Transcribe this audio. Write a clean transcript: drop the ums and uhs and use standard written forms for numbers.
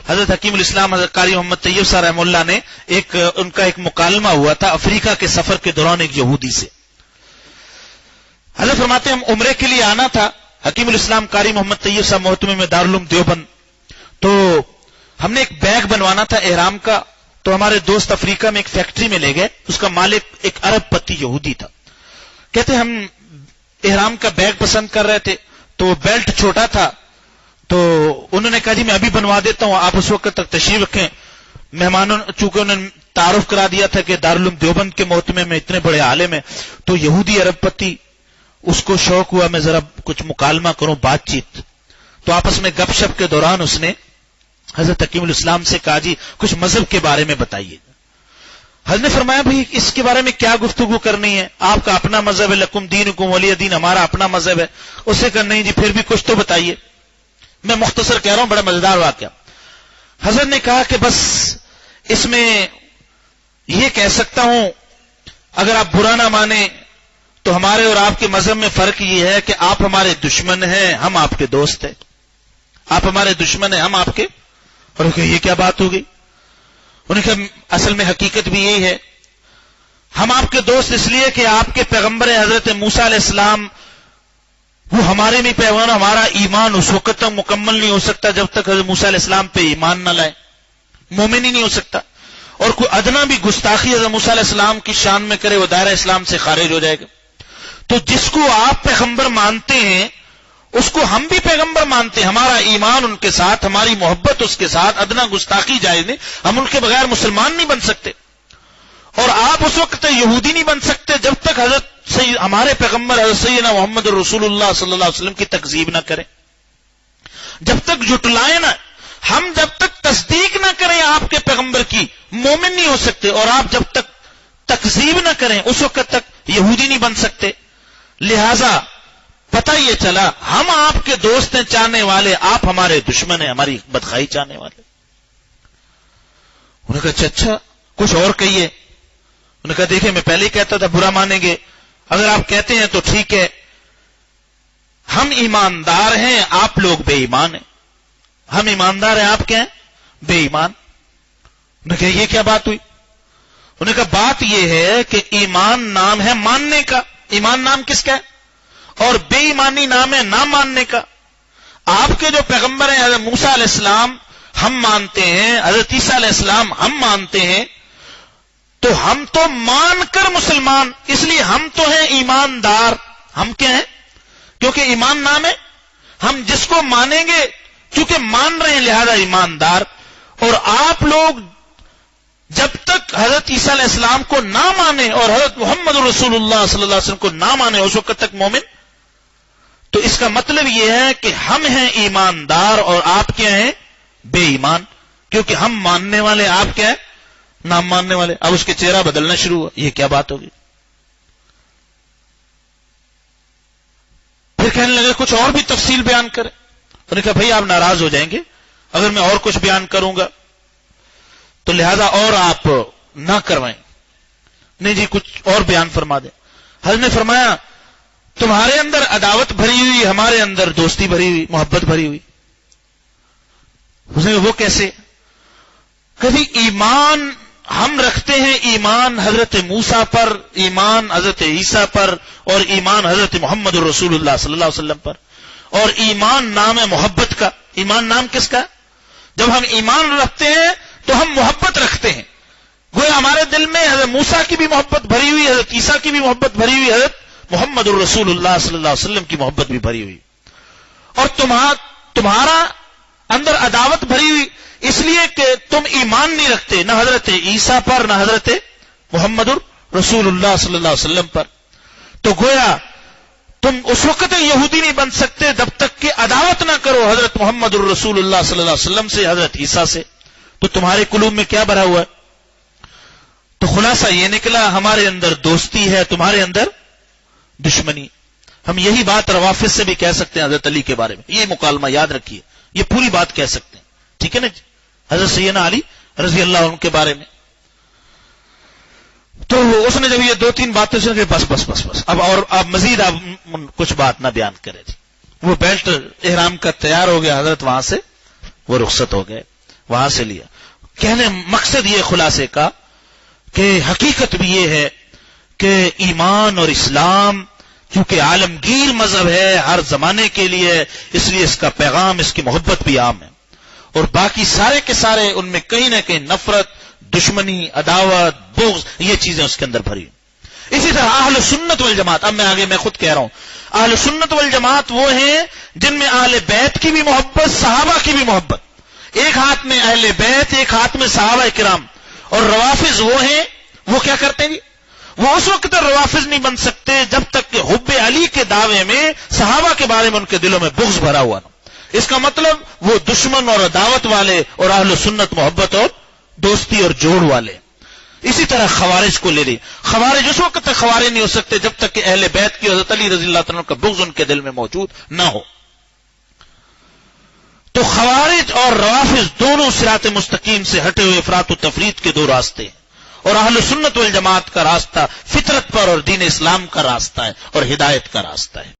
حضرت حکیم الاسلام حضرت قاری محمد طیب صاحب رحمہ اللہ نے ان کا ایک مکالمہ ہوا تھا افریقہ کے سفر کے دوران ایک یہودی سے. حضرت فرماتے ہیں ہم عمرے کے لیے آنا تھا. حکیم الاسلام قاری محمد طیب صاحب محتمم میں دارالعلوم دیوبند. تو ہم نے ایک بیگ بنوانا تھا احرام کا. تو ہمارے دوست افریقہ میں ایک فیکٹری میں لے گئے. اس کا مالک ایک عرب پتی یہودی تھا. کہتے ہم احرام کا بیگ پسند کر رہے تھے تو بیلٹ چھوٹا تھا. تو انہوں نے کہا جی میں ابھی بنوا دیتا ہوں, آپ اس وقت تک تشریف رکھیں. مہمانوں چونکہ انہوں نے تعارف کرا دیا تھا کہ دارالعلوم دیوبند کے محتمم میں اتنے بڑے عالم ہیں, تو یہودی عرب پتی اس کو شوق ہوا میں ذرا کچھ مکالمہ کروں, بات چیت. تو آپس میں گپ شپ کے دوران اس نے حضرت حکیم الاسلام سے کہا جی کچھ مذہب کے بارے میں بتائیے. حضرت نے فرمایا بھائی اس کے بارے میں کیا گفتگو کرنی ہے, آپ کا اپنا مذہب ہے, لکم دینکم ولی دین, ہمارا اپنا مذہب ہے. اس سے کہا نہیں جی پھر بھی کچھ تو بتائیے. میں مختصر کہہ رہا ہوں, بڑا مزیدار واقعہ. حضرت نے کہا کہ بس اس میں یہ کہہ سکتا ہوں اگر آپ برا نہ مانیں تو ہمارے اور آپ کے مذہب میں فرق یہ ہے کہ آپ ہمارے دشمن ہیں, ہم آپ کے دوست ہیں. آپ ہمارے دشمن ہیں, ہم آپ کے. اور کہ یہ کیا بات ہو گئی؟ انہوں نے کہا اصل میں حقیقت بھی یہی ہے, ہم آپ کے دوست اس لیے کہ آپ کے پیغمبر حضرت موسیٰ علیہ السلام وہ ہمارے بھی پیغمبر, ہمارا ایمان اس وقت تک مکمل نہیں ہو سکتا جب تک حضرت موسیٰ علیہ السلام پہ ایمان نہ لائے, مومن ہی نہیں ہو سکتا. اور کوئی ادنا بھی گستاخی حضرت موسیٰ علیہ السلام کی شان میں کرے وہ دائرہ اسلام سے خارج ہو جائے گا. تو جس کو آپ پیغمبر مانتے ہیں اس کو ہم بھی پیغمبر مانتے ہیں, ہمارا ایمان ان کے ساتھ, ہماری محبت اس کے ساتھ, ادنا گستاخی جائز نہیں, ہم ان کے بغیر مسلمان نہیں بن سکتے. اور آپ اس وقت تک یہودی نہیں بن سکتے جب تک ہمارے پیغمبر حضرت سیدنا محمد رسول اللہ صلی اللہ علیہ وسلم کی تکذیب نہ کریں, جب تک جھٹلائیں نہ, ہم جب تک تصدیق نہ کریں آپ کے پیغمبر کی مومن نہیں ہو سکتے, اور آپ جب تک تکذیب نہ کریں اس وقت تک یہودی نہیں بن سکتے. لہذا پتہ یہ چلا ہم آپ کے دوست ہیں چاہنے والے, آپ ہمارے دشمن ہیں, ہماری بدخائی چاہنے والے. انہوں نے کہا اچھا کچھ اور کہیے. انہوں نے کہا دیکھیں میں پہلے ہی کہتا تھا برا مانیں گے, اگر آپ کہتے ہیں تو ٹھیک ہے, ہم ایماندار ہیں, آپ لوگ بے ایمان ہیں. ہم ایماندار ہیں, آپ کیا ہیں؟ بے ایمان. انہوں نے کہا یہ کیا بات ہوئی؟ انہوں نے کہا بات یہ ہے کہ ایمان نام ہے ماننے کا, ایمان نام کس کا ہے, اور بے ایمانی نام ہے نہ ماننے کا. آپ کے جو پیغمبر ہیں حضرت موسیٰ علیہ السلام ہم مانتے ہیں, حضرت عیسیٰ علیہ السلام ہم مانتے ہیں, تو ہم تو مان کر مسلمان, اس لیے ہم تو ہیں ایماندار. ہم کیا ہیں؟ کیونکہ ایمان نام ہے, ہم جس کو مانیں گے کیونکہ مان رہے ہیں لہذا ایماندار. اور آپ لوگ جب تک حضرت عیسیٰ علیہ السلام کو نہ مانے اور حضرت محمد رسول اللہ صلی اللہ علیہ وسلم کو نہ مانے اس وقت تک مومن. تو اس کا مطلب یہ ہے کہ ہم ہیں ایماندار اور آپ کیا ہیں؟ بے ایمان. کیونکہ ہم ماننے والے, آپ کیا ہیں؟ نہ ماننے والے. اب اس کے چہرہ بدلنا شروع ہوا, یہ کیا بات ہوگی؟ پھر کہنے لگے کچھ اور بھی تفصیل بیان کریں. انہوں نے کہا بھائی آپ ناراض ہو جائیں گے اگر میں اور کچھ بیان کروں گا, تو لہذا اور آپ نہ کروائیں. نہیں جی کچھ اور بیان فرما دیں. حضرت نے فرمایا تمہارے اندر عداوت بھری ہوئی, ہمارے اندر دوستی بھری ہوئی, محبت بھری ہوئی. وہ کیسے؟ کبھی ایمان ہم رکھتے ہیں, ایمان حضرت موسیٰ پر, ایمان حضرت عیسیٰ پر, اور ایمان حضرت محمد رسول اللہ صلی اللہ علیہ وسلم پر. اور ایمان نام ہے محبت کا. ایمان نام کس کا؟ جب ہم ایمان رکھتے ہیں تو ہم محبت رکھتے ہیں. گویا ہمارے دل میں حضرت موسیٰ کی بھی محبت بھری ہوئی, حضرت عیسیٰ کی بھی محبت بھری ہوئی, حضرت محمد الرسول اللہ صلی اللہ علیہ وسلم کی محبت بھی بھری ہوئی. اور تمہارا اندر عداوت بھری ہوئی اس لیے کہ تم ایمان نہیں رکھتے نہ حضرت عیسیٰ پر نہ حضرت محمد الرسول اللہ صلی اللہ علیہ وسلم پر. تو گویا تم اس وقت یہودی نہیں بن سکتے جب تک کہ عداوت نہ کرو حضرت محمد الرسول اللہ صلی اللہ علیہ وسلم سے, حضرت عیسیٰ سے. تو تمہارے قلوب میں کیا بھرا ہوا ہے؟ تو خلاصہ یہ نکلا ہمارے اندر دوستی ہے, تمہارے اندر دشمنی. ہم یہی بات روافض سے بھی کہہ سکتے ہیں حضرت علی کے بارے میں. یہ مکالمہ یاد رکھیے, یہ پوری بات کہہ سکتے ہیں, ٹھیک ہے نا جی. حضرت سیدنا علی رضی اللہ عنہ کے بارے میں تو اس نے جب یہ دو تین باتیں سن کے بس اب اور آپ مزید آپ کچھ بات نہ بیان کرے جی. وہ بیلٹ احرام کا تیار ہو گیا, حضرت وہاں سے وہ رخصت ہو گئے. وہاں سے لیا. کہنے مقصد یہ خلاصے کا کہ حقیقت بھی یہ ہے کہ ایمان اور اسلام چونکہ عالمگیر مذہب ہے، ہر زمانے کے لیے، اس لیے اس کا پیغام، اس کی محبت بھی عام ہے، اور باقی سارے کے سارے ان میں کہیں نہ کہیں نفرت، دشمنی، عداوت، بغض، یہ چیزیں اس کے اندر بھری. اسی طرح اہل سنت والجماعت، اب میں آگے میں خود کہہ رہا ہوں، اہل سنت والجماعت وہ ہیں جن میں اہل بیت کی بھی محبت، صحابہ کی بھی محبت، ایک ہاتھ میں اہل بیت، ایک ہاتھ میں صحابہ کرام. اور روافض وہ ہیں، وہ کیا کرتے ہیں؟ وہ اس وقت تک روافض نہیں بن سکتے جب تک کہ حب علی کے دعوے میں صحابہ کے بارے میں ان کے دلوں میں بغض بھرا ہوا نہ. اس کا مطلب وہ دشمن اور عداوت والے، اور اہل سنت محبت اور دوستی اور جوڑ والے. اسی طرح خوارج کو لے لی، خوارج اس وقت تک خوارج نہیں ہو سکتے جب تک کہ اہل بیت کی حضرت علی رضی اللہ عنہ کا بغض ان کے دل میں موجود نہ ہو. تو خوارج اور روافض دونوں صراط مستقیم سے ہٹے ہوئے افراط و تفریط کے دو راستے ہیں، اور اہل سنت والجماعت کا راستہ فطرت پر اور دین اسلام کا راستہ ہے اور ہدایت کا راستہ ہے.